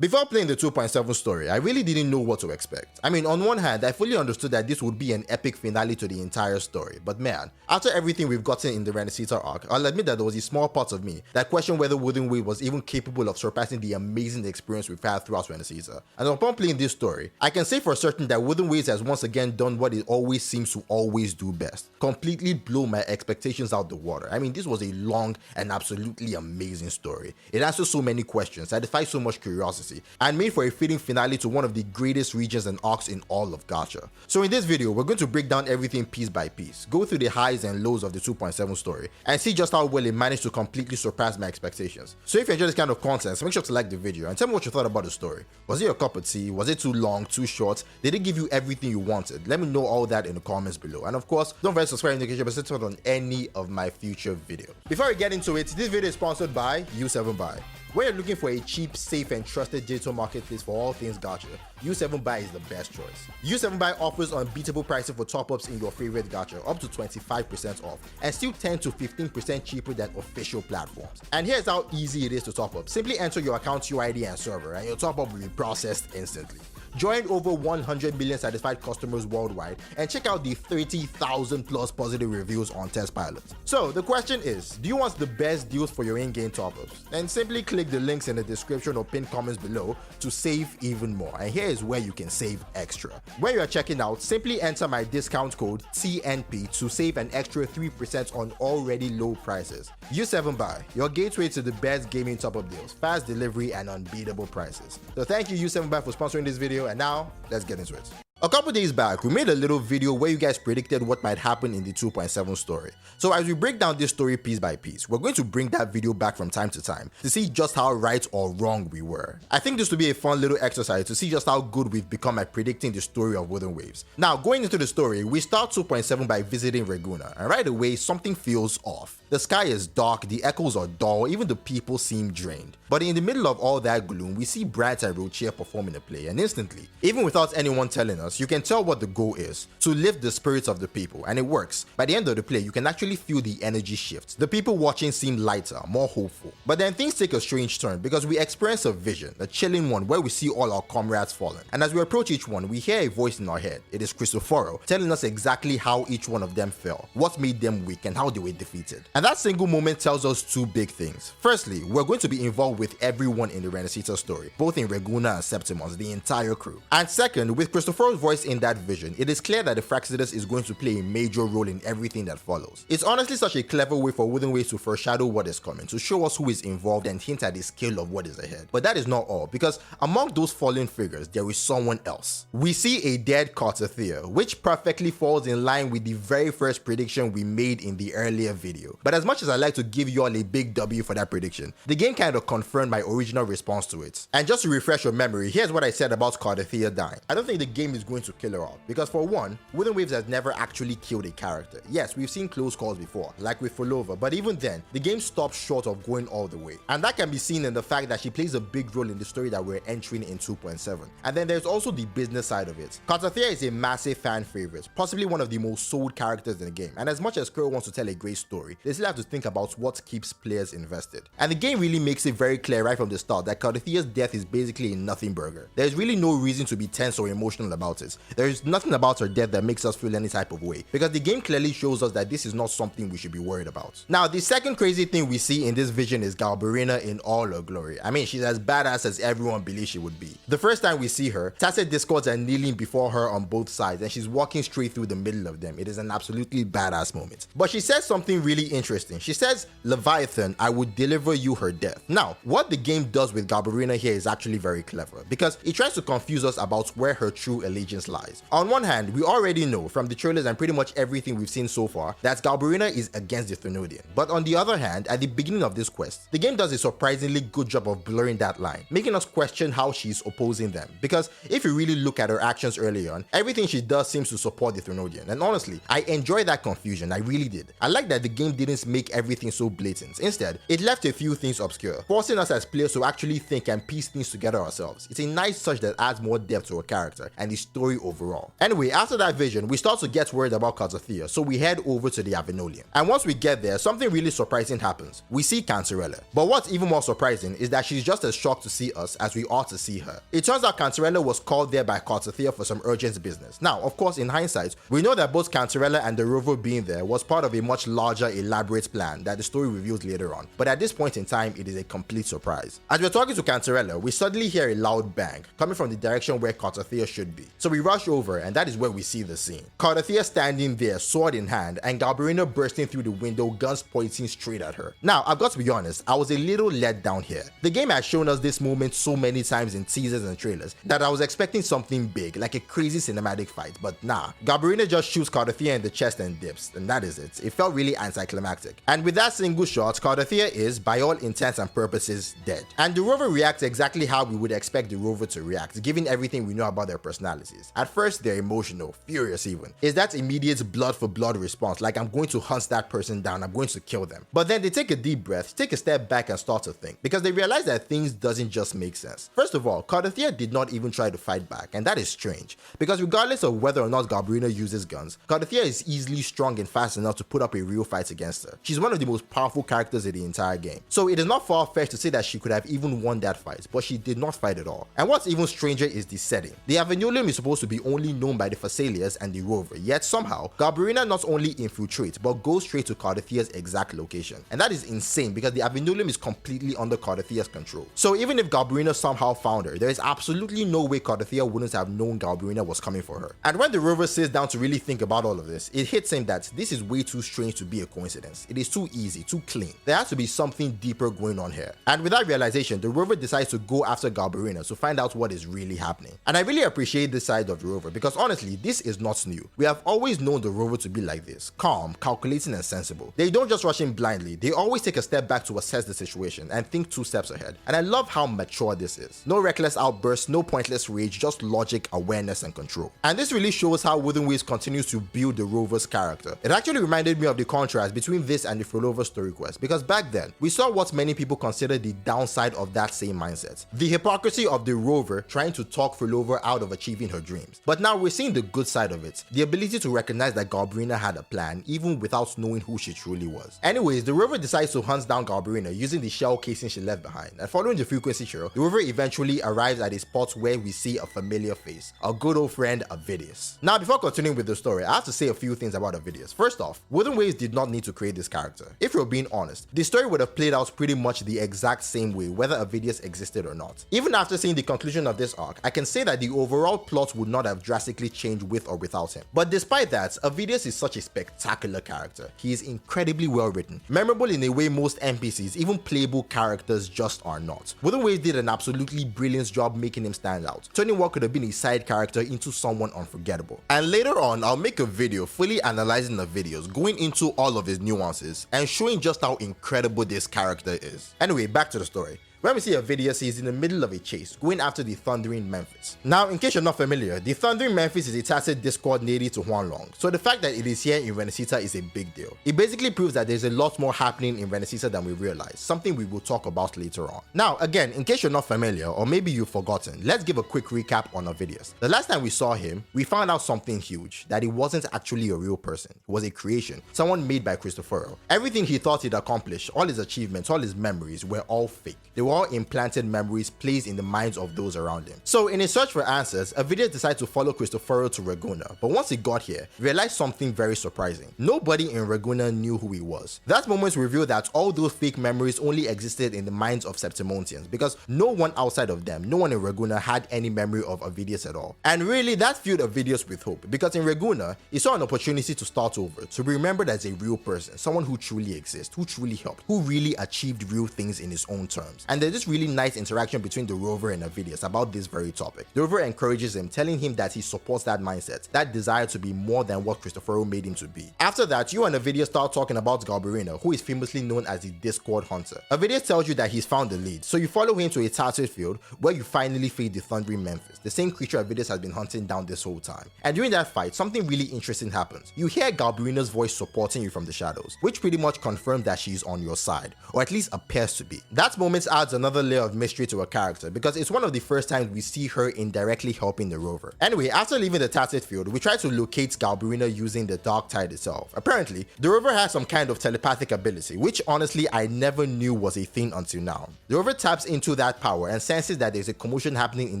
Before playing the 2.7 story, I really didn't know what to expect. I mean, on one hand, I fully understood that this would be an epic finale to the entire story, but man, after everything we've gotten in the Renascita arc, I'll admit that there was a small part of me that questioned whether Wuthering Waves was even capable of surpassing the amazing experience we've had throughout Renascita. And upon playing this story, I can say for certain that Wuthering Waves has once again done what it always seems to always do best: completely blow my expectations out the water. I mean, this was a long and absolutely amazing story. It answers so many questions, satisfies so much curiosity, and made for a fitting finale to one of the greatest regions and arcs in all of Gacha. So in this video, we're going to break down everything piece by piece, go through the highs and lows of the 2.7 story, and see just how well it managed to completely surpass my expectations. So if you enjoy this kind of content, make sure to like the video and tell me what you thought about the story. Was it your cup of tea? Was it too long, too short? Did it give you everything you wanted? Let me know all that in the comments below. And of course, don't forget to subscribe and notification bell to on any of my future videos. Before we get into it, this video is sponsored by U7Buy. Where you're looking for a cheap, safe, and trusted digital marketplace for all things Gacha, U7Buy is the best choice. U7Buy offers unbeatable pricing for top-ups in your favorite Gacha, up to 25% off, and still 10 to 15% cheaper than official platforms. And here's how easy it is to top up. Simply enter your account UID and server, and your top-up will be processed instantly. Join over 100 million satisfied customers worldwide and check out the 30,000 plus positive reviews on Testpilot. So the question is, do you want the best deals for your in-game top-ups? Then simply click the links in the description or pinned comments below to save even more. And here is where you can save extra. When you are checking out, simply enter my discount code TNP to save an extra 3% on already low prices. U7Buy, your gateway to the best gaming top-up deals, fast delivery, and unbeatable prices. So thank you U7Buy for sponsoring this video, and now let's get into it. A couple days back, we made a little video where you guys predicted what might happen in the 2.7 story. So as we break down this story piece by piece, we're going to bring that video back from time to time to see just how right or wrong we were. I think this will be a fun little exercise to see just how good we've become at predicting the story of Wuthering Waves. Now, going into the story, we start 2.7 by visiting Raguna, and right away, something feels off. The sky is dark, the echoes are dull, even the people seem drained. But in the middle of all that gloom, we see Bright and Rochia performing a play, and instantly, even without anyone telling us, you can tell what the goal is: to lift the spirits of the people, and it works. By the end of the play, you can actually feel the energy shift. The people watching seem lighter, more hopeful. But then things take a strange turn because we experience a vision, a chilling one where we see all our comrades fallen. And as we approach each one, we hear a voice in our head. It is Cristoforo telling us exactly how each one of them fell, what made them weak, and how they were defeated. And that single moment tells us two big things. Firstly, we're going to be involved with everyone in the Renascita story, both in Raguna and Septimus, the entire crew. And second, with Cristoforo's voice in that vision, it is clear that the Fraxidus is going to play a major role in everything that follows. It's honestly such a clever way for Wuthering Waves to foreshadow what is coming, to show us who is involved and hint at the scale of what is ahead. But that is not all, because among those fallen figures, there is someone else. We see a dead Cardia, which perfectly falls in line with the very first prediction we made in the earlier video. But as much as I like to give you all a big W for that prediction, the game kind of confirmed my original response to it. And just to refresh your memory, here's what I said about Cardia dying. I don't think the game is going to kill her off, because for one, Wuthering Waves has never actually killed a character. Yes, we've seen close calls before, like with Folova, but even then, the game stopped short of going all the way. And that can be seen in the fact that she plays a big role in the story that we're entering in 2.7. And then there's also the business side of it. Cardia is a massive fan favorite, possibly one of the most sold characters in the game, and as much as Kuro wants to tell a great story, they still have to think about what keeps players invested. And the game really makes it very clear right from the start that Cardia's death is basically a nothing burger. There's really no reason to be tense or emotional about it. There's nothing about her death that makes us feel any type of way, because the game clearly shows us that this is not something we should be worried about. Now, the second crazy thing we see in this vision is Galbarina in all her glory. I mean, she's as badass as everyone believes she would be. The first time we see her, Tacet discords are kneeling before her on both sides, and she's walking straight through the middle of them. It is an absolutely badass moment. But she says something really interesting. She says, "Leviathan, I would deliver you her death." Now, what the game does with Galbarina here is actually very clever, because it tries to confuse us about where her true allegiance lies. On one hand, we already know from the trailers and pretty much everything we've seen so far that Galbarina is against the Thernudian. But on the other hand, at the beginning of this quest, the game does a surprisingly good job of blurring that line, making us question how she's opposing them. Because if you really look at her actions early on, everything she does seems to support the Thernudian. And honestly, I enjoy that confusion, I really did. I like that the game didn't make everything so blatant. Instead, it left a few things obscure, forcing us as players to actually think and piece things together ourselves. It's a nice touch that adds more depth to her character, and is story overall. Anyway, after that vision, we start to get worried about Cardia, so we head over to the Ainolum. And once we get there, something really surprising happens. We see Cantarella. But what's even more surprising is that she's just as shocked to see us as we are to see her. It turns out Cantarella was called there by Cardia for some urgent business. Now, of course, in hindsight, we know that both Cantarella and the rover being there was part of a much larger, elaborate plan that the story reveals later on. But at this point in time, it is a complete surprise. As we're talking to Cantarella, we suddenly hear a loud bang coming from the direction where Cardia should be. So we rush over, and that is where we see the scene. Cardia standing there, sword in hand, and Galbarina bursting through the window, guns pointing straight at her. Now, I've got to be honest, I was a little let down here. The game has shown us this moment so many times in teasers and trailers that I was expecting something big, like a crazy cinematic fight, but nah. Galbarina just shoots Cardia in the chest and dips, and that is it. It felt really anticlimactic. And with that single shot, Cardia is, by all intents and purposes, dead. And the rover reacts exactly how we would expect the rover to react, given everything we know about their personalities. At first, they're emotional, furious even. Is that immediate blood for blood response, like I'm going to hunt that person down, I'm going to kill them. But then they take a deep breath, take a step back and start to think, because they realize that things doesn't just make sense. First of all, Cardia did not even try to fight back, and that is strange, because regardless of whether or not Galbarina uses guns, Cardia is easily strong and fast enough to put up a real fight against her. She's one of the most powerful characters in the entire game. So it is not far-fetched to say that she could have even won that fight, but she did not fight at all. And what's even stranger is the setting. The Ainolum is supposed to be only known by the Phasaelians and the rover, yet somehow, Galbarina not only infiltrates, but goes straight to Cardia's exact location. And that is insane because the Ainolum is completely under Cardia's control. So even if Galbarina somehow found her, there is absolutely no way Cardia wouldn't have known Galbarina was coming for her. And when the rover sits down to really think about all of this, it hits him that this is way too strange to be a coincidence. It is too easy, too clean. There has to be something deeper going on here. And with that realization, the rover decides to go after Galbarina to find out what is really happening. And I really appreciate this side of the rover because honestly, this is not new. We have always known the rover to be like this, calm, calculating and sensible. They don't just rush in blindly, they always take a step back to assess the situation and think 2 steps ahead. And I love how mature this is. No reckless outbursts, no pointless rage, just logic, awareness and control. And this really shows how Wuthering Waves continues to build the rover's character. It actually reminded me of the contrast between this and the Frolova story quest because back then, we saw what many people consider the downside of that same mindset. The hypocrisy of the rover trying to talk Frolova out of achieving her dreams. But now we're seeing the good side of it, the ability to recognize that Galbarina had a plan even without knowing who she truly was. Anyways, the rover decides to hunt down Galbarina using the shell casing she left behind, and following the frequency trail, the rover eventually arrives at a spot where we see a familiar face, our good old friend Avidius. Now before continuing with the story, I have to say a few things about Avidius. First off, Wuthering Waves did not need to create this character. If you're being honest, the story would have played out pretty much the exact same way whether Avidius existed or not. Even after seeing the conclusion of this arc, I can say that the overall plot would not have drastically changed with or without him. But despite that, Avidius is such a spectacular character. He is incredibly well written, memorable in a way most NPCs, even playable characters, just are not. Wuthering Waves did an absolutely brilliant job making him stand out, turning what could have been a side character into someone unforgettable. And later on, I'll make a video fully analyzing the videos, going into all of his nuances, and showing just how incredible this character is. Anyway, back to the story. When we see Avidius, he is in the middle of a chase, going after the Thundering Memphis. Now, in case you're not familiar, the Thundering Memphis is a tacit Discord native to Huanglong, so the fact that it is here in Renascita is a big deal. It basically proves that there's a lot more happening in Renascita than we realize, something we will talk about later on. Now, again, in case you're not familiar, or maybe you've forgotten, let's give a quick recap on Avidius. The last time we saw him, we found out something huge, that he wasn't actually a real person. He was a creation, someone made by Cristoforo. Everything he thought he'd accomplished, all his achievements, all his memories, were all fake. They were all implanted memories placed in the minds of those around him. So in a search for answers, Avidius decided to follow Cristoforo to Raguna, but once he got here, realized something very surprising. Nobody in Raguna knew who he was. That moment revealed that all those fake memories only existed in the minds of Septimontians, because no one outside of them, no one in Raguna had any memory of Avidius at all. And really, that filled Avidius with hope, because in Raguna, he saw an opportunity to start over, to be remembered as a real person, someone who truly exists, who truly helped, who really achieved real things in his own terms. And there's this really nice interaction between the rover and Avidius about this very topic. The rover encourages him, telling him that he supports that mindset, that desire to be more than what Cristoforo made him to be. After that, you and Avidius start talking about Galbarina, who is famously known as the Discord Hunter. Avidius tells you that he's found the lead, so you follow him to a tattered field where you finally face the Thundering Memphis, the same creature Avidius has been hunting down this whole time. And during that fight, something really interesting happens. You hear Galbarina's voice supporting you from the shadows, which pretty much confirms that she's on your side, or at least appears to be. That moment adds adds another layer of mystery to her character because it's one of the first times we see her indirectly helping the rover. Anyway, after leaving the Tacit field, we try to locate Galbarina using the Dark Tide itself. Apparently, the rover has some kind of telepathic ability, which honestly I never knew was a thing until now. The rover taps into that power and senses that there's a commotion happening in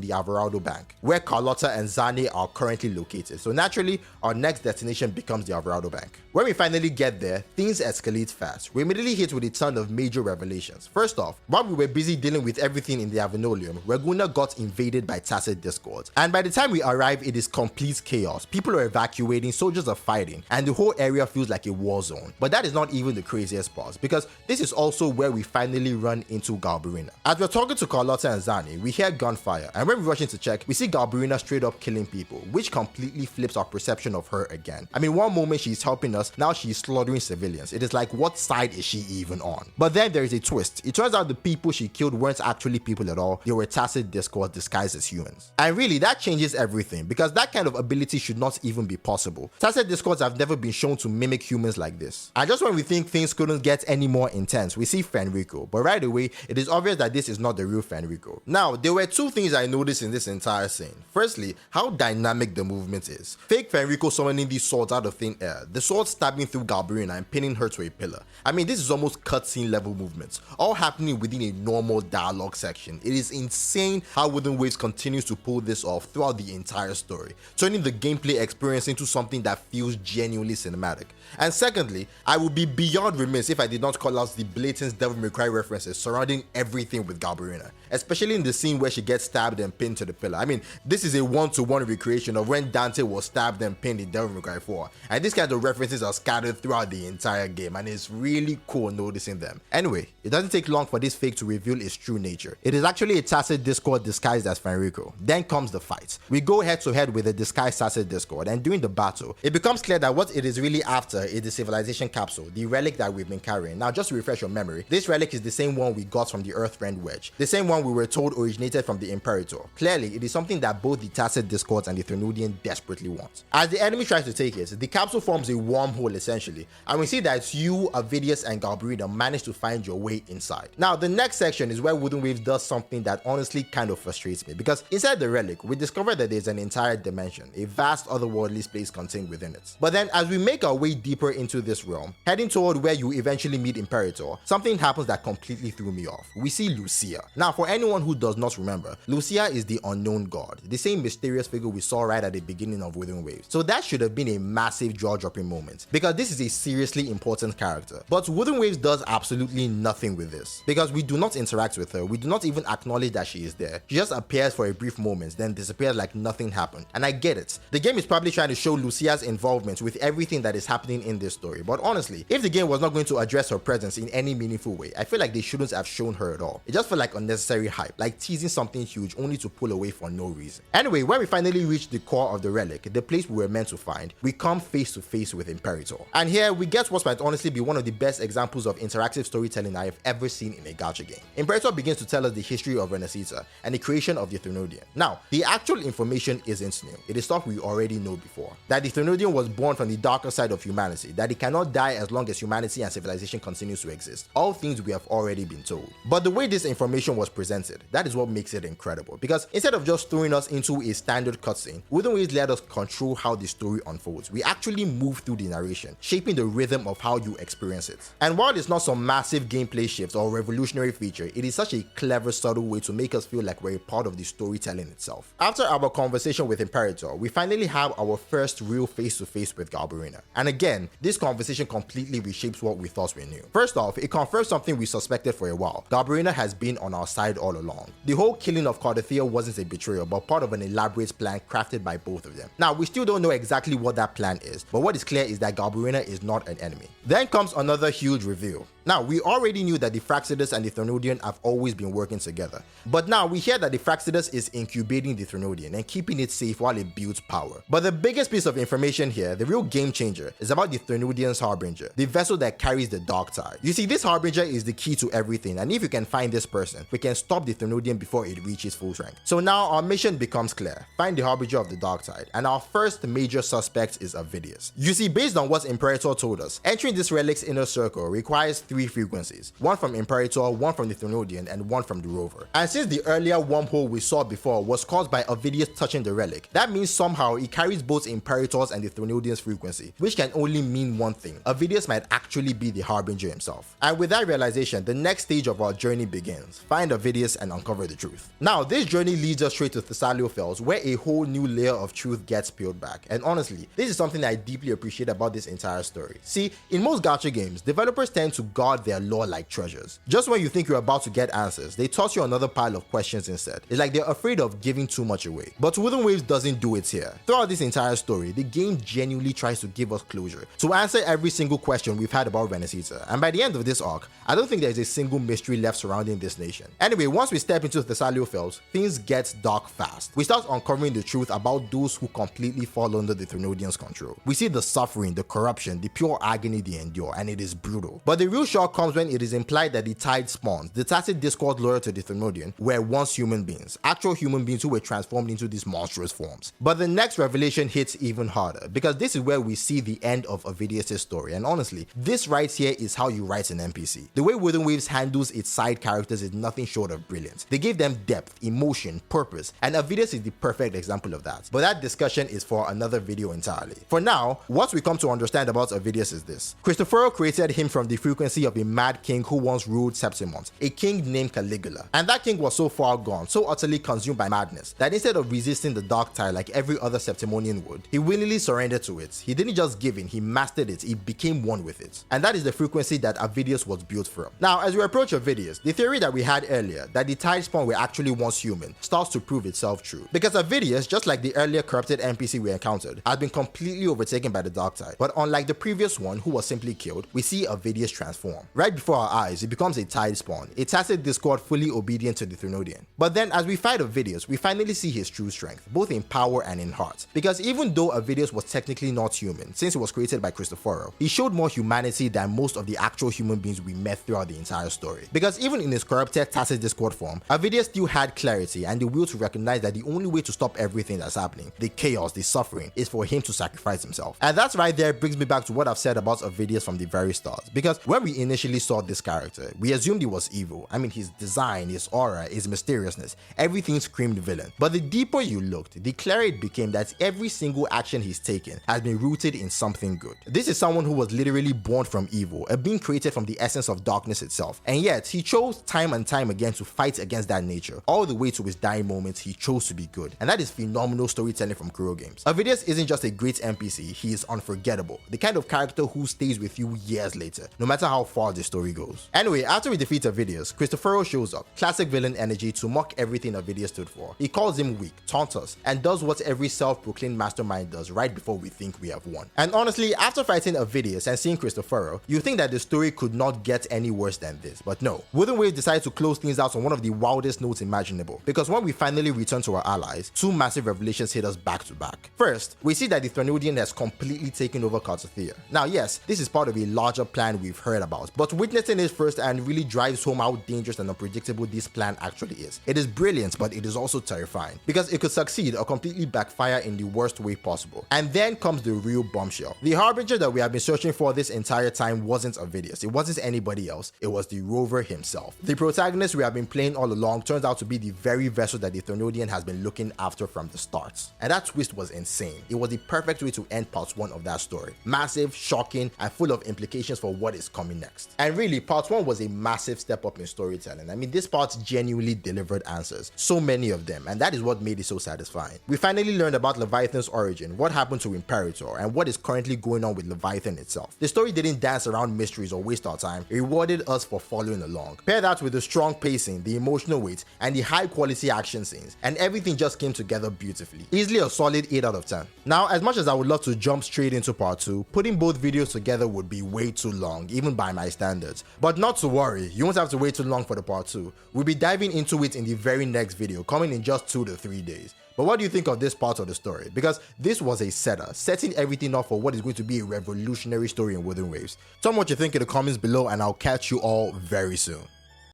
the Avarado Bank, where Carlotta and Zane are currently located. So naturally, our next destination becomes the Avarado Bank. When we finally get there, things escalate fast. We're immediately hit with a ton of major revelations. First off, while we were busy dealing with everything in the Ainolum, Raguna got invaded by Tacit discords. And by the time we arrive, it is complete chaos. People are evacuating, soldiers are fighting, and the whole area feels like a war zone. But that is not even the craziest part, because this is also where we finally run into Galbarina. As we're talking to Carlotta and Zane, we hear gunfire, and when we rush in to check, we see Galbarina straight up killing people, which completely flips our perception of her again. I mean, one moment she's helping us, now she's slaughtering civilians. It is like, what side is she even on? But then there is a twist. It turns out the people she killed weren't actually people at all. They were Tacit discords disguised as humans. And really, that changes everything, because that kind of ability should not even be possible. Tacit discords have never been shown to mimic humans like this. And just when we think things couldn't get any more intense, we see Fenrico, but right away, it is obvious that this is not the real Fenrico. Now, there were two things I noticed in this entire scene. Firstly, how dynamic the movement is. Fake Fenrico summoning these swords out of thin air, the sword stabbing through Galbarina and pinning her to a pillar. I mean, this is almost cutscene level movements, all happening within a normal dialogue section. It is insane how Wuthering Waves continues to pull this off throughout the entire story, turning the gameplay experience into something that feels genuinely cinematic. And secondly, I would be beyond remiss if I did not call out the blatant Devil May Cry references surrounding everything with Galbarina, especially in the scene where she gets stabbed and pinned to the pillar. I mean, this is a one-to-one recreation of when Dante was stabbed and pinned in Devil May Cry 4, and these kinds of references are scattered throughout the entire game, and it's really cool noticing them. Anyway, it doesn't take long for this fake to reveal its true nature. It is actually a Tacit discord disguised as Fenrico. Then comes the fight. We go head to head with a disguised Tacit discord, and during the battle, it becomes clear that what it is really after is the civilization capsule, the relic that we've been carrying. Now, just to refresh your memory, this relic is the same one we got from the Earthfriend Wedge, the same one we were told originated from the Imperator. Clearly, it is something that both the Tacit discords and the Threnodian desperately want. As the enemy tries to take it, the capsule forms a wormhole essentially, and we see that you, Avidius, and Galbarina managed to find your way inside. Now, the next section is where Wuthering Waves does something that honestly kind of frustrates me, because inside the relic, we discover that there's an entire dimension, a vast otherworldly space contained within it. But then, as we make our way deeper into this realm, heading toward where you eventually meet Imperator, something happens that completely threw me off. We see Lucia. Now, for anyone who does not remember, Lucia is the unknown god, the same mysterious figure we saw right at the beginning of Wuthering Waves. So that should have been a massive jaw-dropping moment, because this is a seriously important character. But Wuthering Waves does absolutely nothing with this, because we do not interact with her, we do not even acknowledge that she is there. She just appears for a brief moment, then disappears like nothing happened. And I get it. The game is probably trying to show Lucia's involvement with everything that is happening in this story, but honestly, if the game was not going to address her presence in any meaningful way, I feel like they shouldn't have shown her at all. It just felt like unnecessary hype, like teasing something huge only to pull away for no reason. Anyway, when we finally reach the core of the relic, the place we were meant to find, we come face to face with Imperator. And here we get what might honestly be one of the best examples of interactive storytelling I have ever seen in a gacha game. Imperator begins to tell us the history of Renascita and the creation of the Threnodian. Now, the actual information isn't new. It is stuff we already know before. That the Threnodian was born from the darker side of humanity, that it cannot die as long as humanity and civilization continues to exist. All things we have already been told. But the way this information was presented, that is what makes it incredible. Because instead of just throwing us into a standard cutscene, Wuthering Waves let us control how the story unfolds. We actually move through the narration, shaping the rhythm of how you experience it. And while it's not some massive gameplay shift or revolutionary feature, it is such a clever, subtle way to make us feel like we're a part of the storytelling itself. After our conversation with Imperator, we finally have our first real face-to-face with Galbarina. And again, this conversation completely reshapes what we thought we knew. First off, it confirms something we suspected for a while. Galbarina has been on our side all along. The whole killing of Cardia wasn't a betrayal, but part of an elaborate plan crafted by both of them. Now, we still don't know exactly what that plan is, but what is clear is that Galbarina is not an enemy. Then comes another huge reveal. Now, we already knew that the Fractsidus and the Threnodian have always been working together, but now we hear that the Fractsidus is incubating the Threnodian and keeping it safe while it builds power. But the biggest piece of information here, the real game changer, is about the Threnodian's Harbinger, the vessel that carries the Dark Tide. You see, this Harbinger is the key to everything, and if you can find this person, we can stop the Threnodian before it reaches full strength. So now our mission becomes clear: find the Harbinger of the Dark Tide, and our first major suspect is Avidius. You see, based on what Imperator told us, entering this relic's inner circle requires 3 frequencies, one from Imperator, one from the Threnodian and one from the rover. And since the earlier wormhole we saw before was caused by Avidius touching the relic, that means somehow it carries both Imperator's and the Threnodian's frequency, which can only mean one thing: Avidius might actually be the Harbinger himself. And with that realization, the next stage of our journey begins: find Avidius and uncover the truth. Now, this journey leads us straight to Thessaliofels, where a whole new layer of truth gets peeled back. And honestly, this is something I deeply appreciate about this entire story. See, in most gacha games, developers tend to guard their lore like treasures. Just when you think you're about to get answers, they toss you another pile of questions instead. It's like they're afraid of giving too much away. But Wuthering Waves doesn't do it here. Throughout this entire story, the game genuinely tries to give us closure, to answer every single question we've had about Renascita. And by the end of this arc, I don't think there's a single mystery left surrounding this nation. Anyway, once we step into Thessaliofels, things get dark fast. We start uncovering the truth about those who completely fall under the Threnodians' control. We see the suffering, the corruption, the pure agony they endure, and it is brutal. But the real shock comes when it is implied that the Tide spawns, the tacit discord loyal to the Threnodian, were once human beings, actual human beings who were transformed into these monstrous forms. But the next revelation hits even harder, because this is where we see the end of Avidius' story. And honestly, this right here is how you write an NPC. The way Wuthering Waves handles its side characters is nothing short of brilliant. They give them depth, emotion, purpose, and Avidius is the perfect example of that. But that discussion is for another video entirely. For now, what we come to understand about Avidius is this: Cristoforo created him from the frequency of a mad king who once ruled Septimont, a king named Caligula. And that king was so far gone, so utterly consumed by madness, that instead of resisting the dark tide like every other Septimonian would, he willingly surrendered to it. He didn't just give in, he mastered it, he became one with it. And that is the frequency that Avidius was built from. Now, as we approach Avidius, the theory that we had earlier, that the Tide spawn were actually once human, starts to prove itself true. Because Avidius, just like the earlier corrupted NPC we encountered, had been completely overtaken by the dark tide. But unlike the previous one, who was simply killed, we see Avidius transform. Right before our eyes, he becomes a Tide spawn, a tacit discord fully obedient to the Threnodian. But then, as we fight Avidius, we finally see his true strength, both in power and in heart. Because even though Avidius was technically not human, since he was created by Cristoforo, he showed more humanity than most of the actual human beings we met throughout the entire story. Because even in his corrupted tacit discord form, Avidius still had clarity and the will to recognize that the only way to stop everything that's happening, the chaos, the suffering, is for him to sacrifice himself. And that's right there brings me back to what I've said about Avidius from the very start. Because when we initially saw this character, we assumed he was evil. I mean, his design, his aura, his mysteriousness, everything screamed villain. But the deeper you looked, the clearer it became that every single action he's taken has been rooted in something good. This is someone who was literally born from evil, a being created from the essence of darkness itself. And yet, he chose time and time again to fight against that nature. All the way to his dying moments, he chose to be good. And that is phenomenal storytelling from Kuro Games. Avidius isn't just a great NPC, he is unforgettable. The kind of character who stays with you years later, no matter how far the story goes. Anyway, after we defeat Avidius, Cristoforo shows up, classic villain energy to mock everything Avidius stood for. He calls him weak, taunts us, and does what every self-proclaimed mastermind does right before we think we have won. And honestly, after fighting Avidius and seeing Cristoforo, you think that the story could not get any worse than this, but no. Wuthering Waves decided to close things out on one of the wildest notes imaginable, because when we finally return to our allies, two massive revelations hit us back to back. First, we see that the Threnodian has completely taken over Cardia. Now yes, this is part of a larger plan we've heard about, but witnessing it firsthand really drives home how dangerous and unpredictable this plan actually is. It is brilliant, but it is also terrifying, because it could succeed or completely backfire in the worst way possible. And then comes the real bombshell. The Harbinger that we have been searching for this entire time wasn't Avidius, it wasn't anybody else, it was the rover himself. The protagonist we have been playing all along turns out to be the very vessel that the Threnodian has been looking after from the start. And that twist was insane. It was the perfect way to end part 1 of that story. Massive, shocking, and full of implications for what is coming next. And really, part 1 was a massive step up in storytelling. I mean, this part genuinely delivered answers, so many of them, and that is what made it so satisfying. We finally learned about Leviathan's origin, what happened to Imperator, and what is currently going on with Leviathan itself. The story didn't dance around mysteries or waste our time, it rewarded us for following along. Pair that with the strong pacing, the emotional weight, and the high quality action scenes, and everything just came together beautifully. Easily a solid 8 out of 10. Now, as much as I would love to jump straight into part 2, putting both videos together would be way too long, even by my standards. But not to worry, you won't have to wait too long for the part 2. We'll be diving into it in the very next video, coming in just 2 to 3 days. But what do you think of this part of the story? Because this was a setter, setting everything up for what is going to be a revolutionary story in Wuthering Waves. Tell me what you think in the comments below, and I'll catch you all very soon.